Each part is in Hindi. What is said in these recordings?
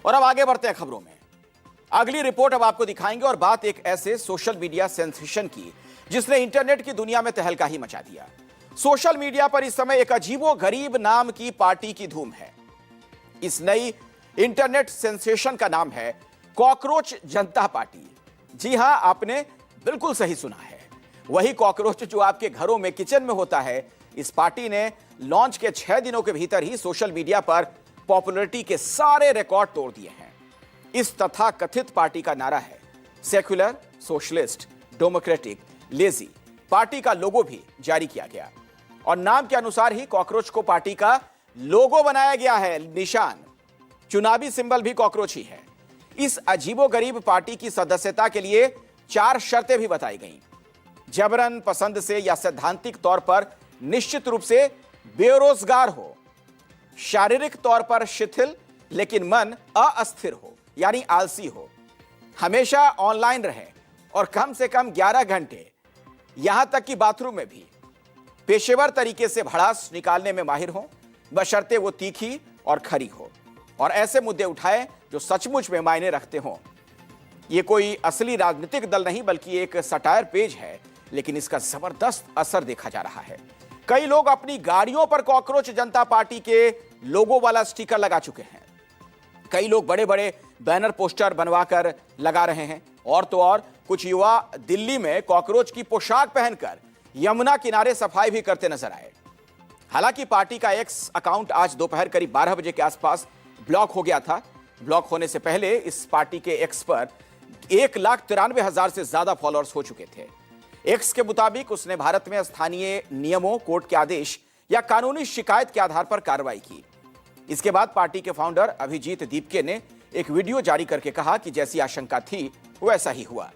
और अब आगे बढ़ते हैं खबरों में। अगली रिपोर्ट अब आपको दिखाएंगे और बात एक ऐसे सोशल मीडिया सेंसेशन की जिसने इंटरनेट की दुनिया में तहलका ही मचा दिया। सोशल मीडिया पर इस समय एक अजीबो गरीब नाम की पार्टी की धूम है। इस नई इंटरनेट सेंसेशन का नाम है कॉकरोच जनता पार्टी। जी हां, आपने बिल्कुल सही सुना है, वही कॉकरोच जो आपके घरों में किचन में होता है। इस पार्टी ने लॉन्च के 6 दिनों के भीतर ही सोशल मीडिया पर पॉपुलैरिटी के सारे रिकॉर्ड तोड़ दिए हैं। इस तथाकथित पार्टी का नारा है secular, socialist, democratic, lazy. Party का लोगो भी जारी किया गया और नाम के अनुसार ही कॉकरोच को पार्टी का लोगो बनाया गया है, निशान। चुनावी सिंबल भी कॉकरोच ही है। इस अजीबोगरीब पार्टी की सदस्यता के लिए 4 शर्तें भी बताई गईं। जबरन, पसंद से या सैद्धांतिक तौर पर निश्चित रूप से बेरोजगार हो, शारीरिक तौर पर शिथिल लेकिन मन अस्थिर हो यानी आलसी हो, हमेशा ऑनलाइन रहे और कम से कम 11 घंटे, यहां तक कि बाथरूम में भी पेशेवर तरीके से भड़ास निकालने में माहिर हो, बशर्ते वो तीखी और खरी हो और ऐसे मुद्दे उठाए जो सचमुच में मायने रखते हों। ये कोई असली राजनीतिक दल नहीं बल्कि एक सटायर पेज है, लेकिन इसका जबरदस्त असर देखा जा रहा है। कई लोग अपनी गाड़ियों पर कॉकरोच जनता पार्टी के लोगो वाला स्टिकर लगा चुके हैं। कई लोग बड़े बड़े बैनर पोस्टर बनवाकर लगा रहे हैं और तो और कुछ युवा दिल्ली में कॉकरोच की पोशाक पहनकर यमुना किनारे सफाई भी करते नजर आए। हालांकि पार्टी का एक्स अकाउंट आज दोपहर करीब 12 बजे के आसपास ब्लॉक हो गया था। ब्लॉक होने से पहले इस पार्टी के एक्स पर 1,93,000 से ज्यादा फॉलोअर्स हो चुके थे। एक्स के मुताबिक उसने भारत में स्थानीय नियमों, कोर्ट के आदेश या कानूनी शिकायत के आधार पर कार्रवाई की। इसके बाद पार्टी के फाउंडर अभिजीत दीपके ने एक वीडियो जारी करके कहा कि जैसी आशंका थी वैसा ही हुआ।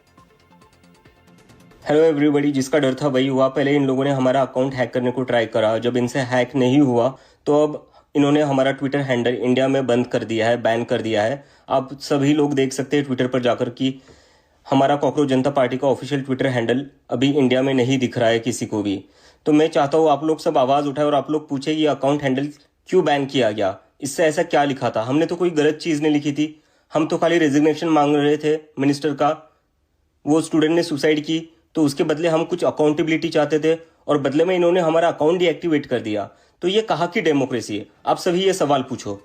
हेलो एवरीबॉडी, जिसका डर था वही हुआ। पहले इन लोगों ने हमारा अकाउंट हैक करने को ट्राई करा, जब इनसे हैक नहीं हुआ तो अब इन्होंने हमारा ट्विटर हैंडल इंडिया में बंद कर दिया है, बैन कर दिया है। आप सभी लोग देख सकते हैं ट्विटर पर जाकर कि हमारा कॉकरोच जनता पार्टी का ऑफिशियल ट्विटर हैंडल अभी इंडिया में नहीं दिख रहा है किसी को भी। तो मैं चाहता हूँ आप लोग सब आवाज़ उठाए और आप लोग पूछे ये अकाउंट हैंडल क्यों बैन किया गया, इससे ऐसा क्या लिखा था। हमने तो कोई गलत चीज़ नहीं लिखी थी, हम तो खाली रेजिग्नेशन मांग रहे थे मिनिस्टर का। वो स्टूडेंट ने सुसाइड की तो उसके बदले हम कुछ अकाउंटेबिलिटी चाहते थे और बदले में इन्होंने हमारा अकाउंट डीएक्टिवेट कर दिया। तो ये कहाँ की डेमोक्रेसी है? आप सभी ये सवाल पूछो।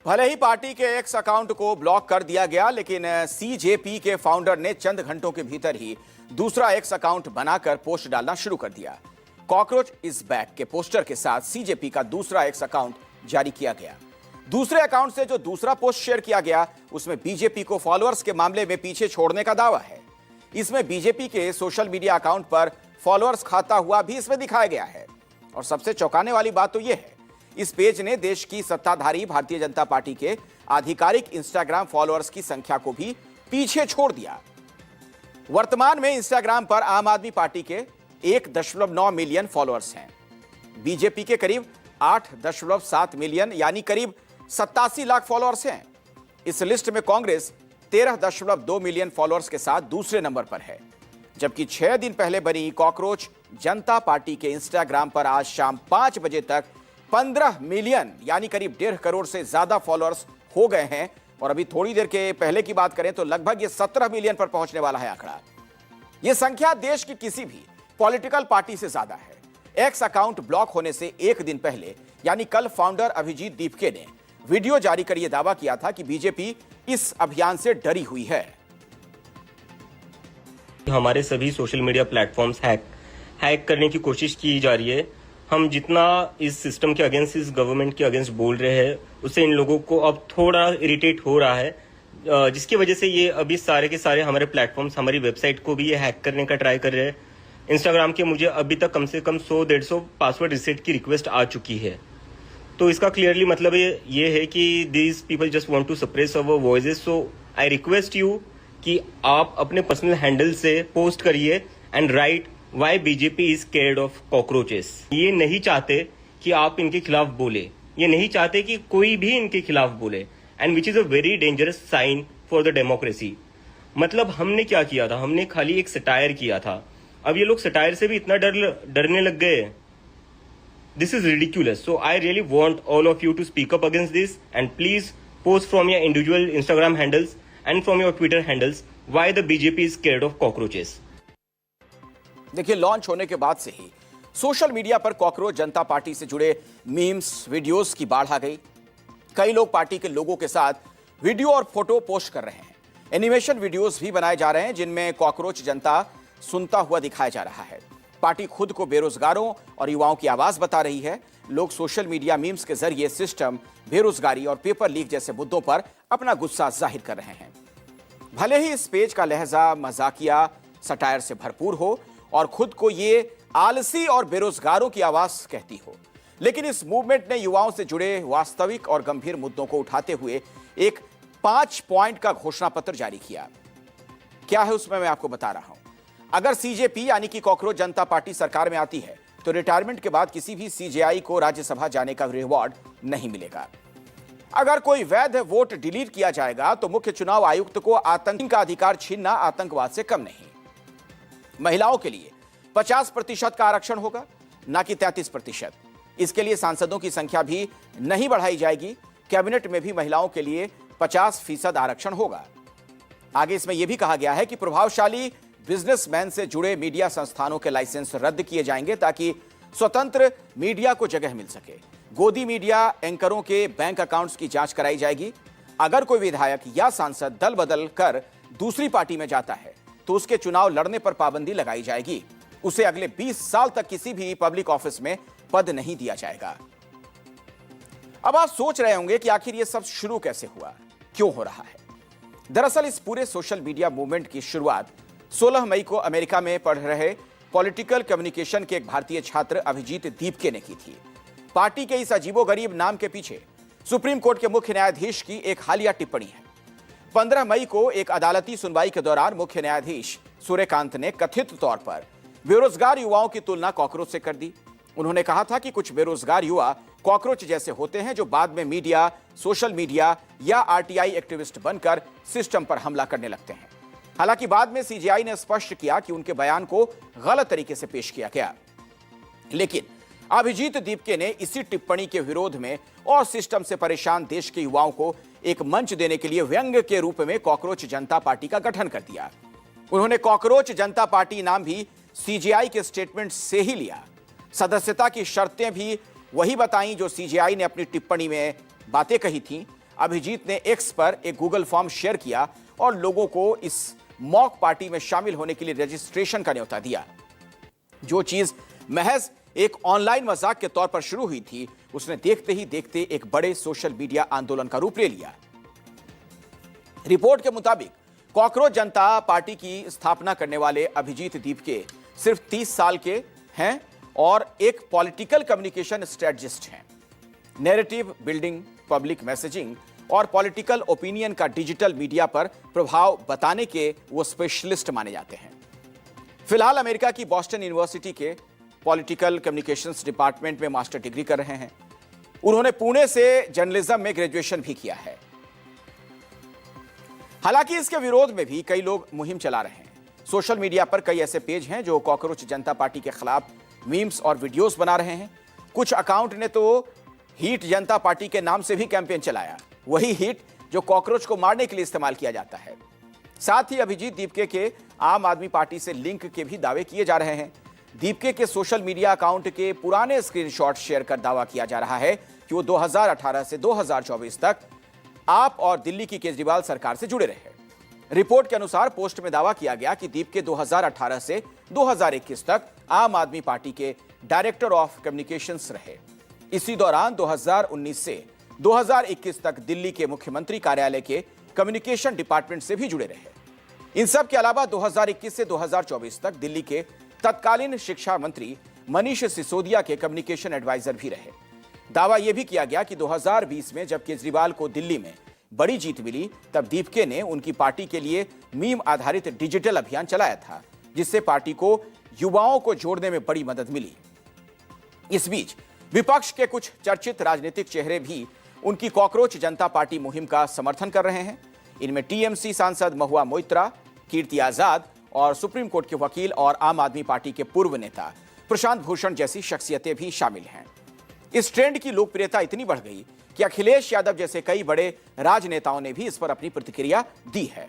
भले ही पार्टी के एक्स अकाउंट को ब्लॉक कर दिया गया, लेकिन सीजेपी के फाउंडर ने चंद घंटों के भीतर ही दूसरा एक्स अकाउंट बनाकर पोस्ट डालना शुरू कर दिया। कॉकरोच इज बैक के पोस्टर के साथ सीजेपी का दूसरा एक्स अकाउंट जारी किया गया। दूसरे अकाउंट से जो दूसरा पोस्ट शेयर किया गया उसमें बीजेपी को फॉलोअर्स के मामले में पीछे छोड़ने का दावा है। इसमें बीजेपी के सोशल मीडिया अकाउंट पर फॉलोअर्स खाता हुआ भी इसमें दिखाया गया है। और सबसे चौंकाने वाली बात तो यह है, इस पेज ने देश की सत्ताधारी भारतीय जनता पार्टी के आधिकारिक इंस्टाग्राम फॉलोअर्स की संख्या को भी पीछे छोड़ दिया। वर्तमान में इंस्टाग्राम पर आम आदमी पार्टी के 1.9 मिलियन फॉलोअर्स हैं। बीजेपी के करीब 8.7 मिलियन यानी करीब 87 लाख फॉलोअर्स हैं। इस लिस्ट में कांग्रेस 13.2 मिलियन फॉलोअर्स के साथ दूसरे नंबर पर है, जबकि 6 दिन पहले बनी कॉकरोच जनता पार्टी के इंस्टाग्राम पर आज शाम 5 बजे तक 15 मिलियन यानी करीब 1.5 करोड़ से ज्यादा फॉलोअर्स हो गए हैं। और अभी थोड़ी देर के पहले की बात करें तो लगभग ये 17 मिलियन पर पहुंचने वाला है आंकड़ा। यह संख्या देश की किसी भी पॉलिटिकल पार्टी से ज्यादा है। एक्स अकाउंट ब्लॉक होने से एक दिन पहले यानी कल फाउंडर अभिजीत दीपके ने वीडियो जारी कर यह दावा किया था कि बीजेपी इस अभियान से डरी हुई है। हमारे सभी सोशल मीडिया प्लेटफॉर्म्स हैक करने की कोशिश की जा रही है। हम जितना इस सिस्टम के अगेंस्ट, इस गवर्नमेंट के अगेंस्ट बोल रहे हैं, उससे इन लोगों को अब थोड़ा इरिटेट हो रहा है, जिसकी वजह से ये अभी सारे के सारे हमारे प्लेटफॉर्म्स, हमारी वेबसाइट को भी ये हैक करने का ट्राई कर रहे हैं। इंस्टाग्राम के मुझे अभी तक कम से कम 100-150 पासवर्ड रिसेट की रिक्वेस्ट आ चुकी है। तो इसका क्लियरली मतलब ये है कि these people just want to suppress our voices. So I request you कि आप अपने पर्सनल हैंडल से पोस्ट करिए and write why BJP is scared of cockroaches. ये नहीं चाहते कि आप इनके खिलाफ बोले, ये नहीं चाहते कि कोई भी इनके खिलाफ बोले, and which is a very dangerous sign for the democracy. मतलब हमने क्या किया था? हमने खाली एक सटायर किया था। अब ये लोग सटायर से भी इतना डरने लग गए। This is ridiculous. So I really want all of you to speak up against this and please post from your individual Instagram handles and from your Twitter handles why the BJP is scared of cockroaches. देखिए, लॉन्च होने के बाद से ही सोशल मीडिया पर कॉकरोच जनता पार्टी से जुड़े मीम्स, वीडियोस की बाढ़ आ गई। कई लोग पार्टी के लोगों के साथ वीडियो और फोटो पोस्ट कर रहे हैं। एनिमेशन वीडियोस भी बनाए जा रहे हैं जिनमें कॉकरोच जनता सुनता हुआ दिखाया जा रहा है। पार्टी खुद को बेरोजगारों और युवाओं की आवाज बता रही है। लोग सोशल मीडिया मीम्स के जरिए सिस्टम, बेरोजगारी और पेपर लीक जैसे मुद्दों पर अपना गुस्सा जाहिर कर रहे हैं। भले ही इस पेज का लहजा मजाकिया, सटायर से भरपूर हो और खुद को ये आलसी और बेरोजगारों की आवाज कहती हो, लेकिन इस मूवमेंट ने युवाओं से जुड़े वास्तविक और गंभीर मुद्दों को उठाते हुए एक 5 पॉइंट का घोषणा पत्र जारी किया। क्या है उसमें, मैं आपको बता रहा हूं। अगर सीजेपी यानी कि कॉकरोच जनता पार्टी सरकार में आती है तो रिटायरमेंट के बाद किसी भी सीजेआई को राज्यसभा जाने का रिवॉर्ड नहीं मिलेगा। अगर कोई वैध वोट डिलीट किया जाएगा तो मुख्य चुनाव आयुक्त को आतंकी का अधिकार छीनना आतंकवाद से कम नहीं। महिलाओं के लिए 50% का आरक्षण होगा, ना कि 33%। इसके लिए सांसदों की संख्या भी नहीं बढ़ाई जाएगी। कैबिनेट में भी महिलाओं के लिए 50% आरक्षण होगा। आगे इसमें यह भी कहा गया है कि प्रभावशाली बिजनेसमैन से जुड़े मीडिया संस्थानों के लाइसेंस रद्द किए जाएंगे ताकि स्वतंत्र मीडिया को जगह मिल सके। गोदी मीडिया एंकरों के बैंक अकाउंट्स की जांच कराई जाएगी। अगर कोई विधायक या सांसद दल बदल कर दूसरी पार्टी में जाता है तो उसके चुनाव लड़ने पर पाबंदी लगाई जाएगी। उसे अगले 20 साल तक किसी भी पब्लिक ऑफिस में पद नहीं दिया जाएगा। अब आप सोच रहे होंगे कि आखिर यह सब शुरू कैसे हुआ, क्यों हो रहा है। दरअसल इस पूरे सोशल मीडिया मूवमेंट की शुरुआत 16 मई को अमेरिका में पढ़ रहे पॉलिटिकल कम्युनिकेशन के एक भारतीय छात्र अभिजीत दीपके ने की थी। पार्टी के इस अजीबोगरीब नाम के पीछे सुप्रीम कोर्ट के मुख्य न्यायाधीश की एक हालिया टिप्पणी है। 15 मई को एक अदालती सुनवाई के दौरान मुख्य न्यायाधीश सूर्यकांत ने कथित तौर पर बेरोजगार युवाओं की तुलना कॉकरोच से कर दी। उन्होंने कहा था कि कुछ बेरोजगार युवा कॉकरोच जैसे होते हैं जो बाद में मीडिया, सोशल मीडिया या आरटीआई एक्टिविस्ट बनकर सिस्टम पर हमला करने लगते हैं। हालांकि बाद में सीजेआई ने स्पष्ट किया कि उनके बयान को गलत तरीके से पेश किया गया। लेकिन अभिजीत दीपके ने इसी टिप्पणी के विरोध में और सिस्टम से परेशान देश के युवाओं को एक मंच देने के लिए व्यंग्य के रूप में कॉकरोच जनता पार्टी का गठन कर दिया। उन्होंने कॉकरोच जनता पार्टी नाम भी सीजेआई के स्टेटमेंट से ही लिया। सदस्यता की शर्तें भी वही बताई जो सीजेआई ने अपनी टिप्पणी में बातें कही थीं। अभिजीत ने एक्स पर एक गूगल फॉर्म शेयर किया और लोगों को इस मॉक पार्टी में शामिल होने के लिए रजिस्ट्रेशन का न्योता दिया। जो चीज महज एक ऑनलाइन मजाक के तौर पर शुरू हुई थी, उसने देखते ही देखते एक बड़े सोशल मीडिया आंदोलन का रूप ले लिया। रिपोर्ट के मुताबिक कॉकरोच जनता पार्टी की स्थापना करने वाले अभिजीत दीपके सिर्फ 30 साल के हैं और एक पॉलिटिकल कम्युनिकेशन स्ट्रेटजिस्ट हैं। नैरेटिव बिल्डिंग, पब्लिक मैसेजिंग और पॉलिटिकल ओपिनियन का डिजिटल मीडिया पर प्रभाव बताने के वो स्पेशलिस्ट माने जाते हैं। फिलहाल अमेरिका की बॉस्टन यूनिवर्सिटी के पॉलिटिकल कम्युनिकेशंस डिपार्टमेंट में मास्टर डिग्री कर रहे हैं। उन्होंने पुणे से जर्नलिज्म में ग्रेजुएशन भी किया है। हालांकि इसके विरोध में भी कई लोग मुहिम चला रहे हैं। सोशल मीडिया पर कई ऐसे पेज हैं जो कॉकरोच जनता पार्टी के खिलाफ मीम्स और वीडियोस बना रहे हैं। कुछ अकाउंट ने तो हीट जनता पार्टी के नाम से भी कैंपेन चलाया, वही हीट जो कॉकरोच को मारने के लिए इस्तेमाल किया जाता है। साथ ही अभिजीत दीपके के आम आदमी पार्टी से लिंक के भी दावे किए जा रहे हैं। दीपके के सोशल मीडिया अकाउंट के पुराने स्क्रीनशॉट शेयर कर दावा किया जा रहा है कि वो 2018 से 2024 तक आप और दिल्ली की केजरीवाल सरकार से जुड़े रहे। रिपोर्ट के अनुसार पोस्ट में दावा किया गया कि दीपके 2018 से 2021 तक आम आदमी पार्टी के डायरेक्टर ऑफ कम्युनिकेशंस रहे। इसी दौरान 2019 से 2021 तक दिल्ली के मुख्यमंत्री कार्यालय के कम्युनिकेशन डिपार्टमेंट से भी जुड़े रहे। इन सब के अलावा 2021 से 2024 तक दिल्ली के तत्कालीन शिक्षा मंत्री मनीष सिसोदिया के कम्युनिकेशन एडवाइजर भी रहे। दावा यह भी किया गया कि 2020 में जब केजरीवाल को दिल्ली में बड़ी जीत मिली, तब दीपके ने उनकी पार्टी के लिए मीम आधारित डिजिटल अभियान चलाया था, जिससे पार्टी को युवाओं को जोड़ने में बड़ी मदद मिली। इस बीच विपक्ष के कुछ चर्चित राजनीतिक चेहरे भी उनकी कॉकरोच जनता पार्टी मुहिम का समर्थन कर रहे हैं। इनमें टीएमसी सांसद महुआ मोइत्रा, कीर्ति आजाद और सुप्रीम कोर्ट के वकील और आम आदमी पार्टी के पूर्व नेता प्रशांत भूषण जैसी शख्सियतें भी शामिल हैं। इस ट्रेंड की लोकप्रियता इतनी बढ़ गई कि अखिलेश यादव जैसे कई बड़े राजनेताओं ने भी इस पर अपनी प्रतिक्रिया दी है।